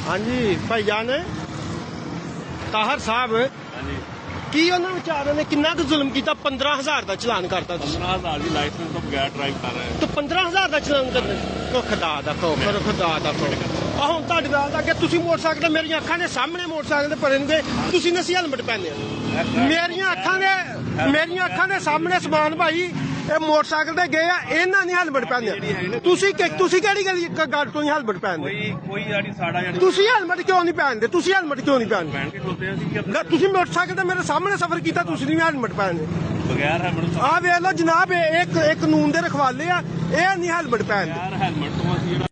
हाँ जी भाईजान ताहर साहब की उन्होंने विचारों ने कितना कुछ जुल्म किया 15,000 का चलान करता 15,000 की लाइसेंस तो बगैर ड्राइव कर रहे हैं तो 15,000 का चलान करने खुदा दा खुदा दा ਹੁਣ ਤੁਹਾਡੇ ਨਾਲ ਅੱਗੇ ਤੁਸੀਂ ਮੋਟਰਸਾਈਕਲ ਤੇ ਮੇਰੀਆਂ ਅੱਖਾਂ ਦੇ ਸਾਹਮਣੇ ਮੋਟਰਸਾਈਕਲ ਤੇ ਪਰਨਗੇ ਤੁਸੀਂ ਨਸੀ ਹੈਲਮਟ ਪਹਿਨੇ ਮੇਰੀਆਂ ਅੱਖਾਂ ਦੇ ਸਾਹਮਣੇ ਸਮਾਨ ਭਾਈ ਇਹ ਮੋਟਰਸਾਈਕਲ ਤੇ ਗਏ ਆ ਇਹਨਾਂ ਨੇ ਹੈਲਮਟ ਪਹਿਨੇ ਤੁਸੀਂ ਕਿਹੜੀ ਗੱਲ ਤੋਂ ਹੈਲਮਟ ਪਹਿਨਦੇ ਕੋਈ ਯਾਰੀ ਸਾਡਾ ਯਾਰੀ ਤੁਸੀਂ ਹੈਲਮਟ ਕਿਉਂ ਨਹੀਂ ਪਹਿਨਦੇ ਤੁਸੀਂ ਹੈਲਮਟ ਕਿਉਂ ਨਹੀਂ ਪਹਿਨਦੇ ਤੁਸੀਂ ਮੋਟਰਸਾਈਕਲ ਤੇ ਮੇਰੇ ਸਾਹਮਣੇ ਸਫ਼ਰ ਕੀਤਾ ਤੁਸੀਂ ਨਹੀਂ ਹੈਲਮਟ ਪਹਿਨਦੇ ਬਗੈਰ ਹੈਲਮਟ ਆ ਵੇਖ ਲਓ ਜਨਾਬ ਇਹ ਕਾਨੂੰਨ ਦੇ ਰਖਵਾਲੇ ਆ ਇਹ ਨਹੀਂ ਹੈਲਮਟ ਪਹਿਨਦੇ ਯਾਰ ਹੈਲਮਟ ਤੋਂ ਅਸੀਂ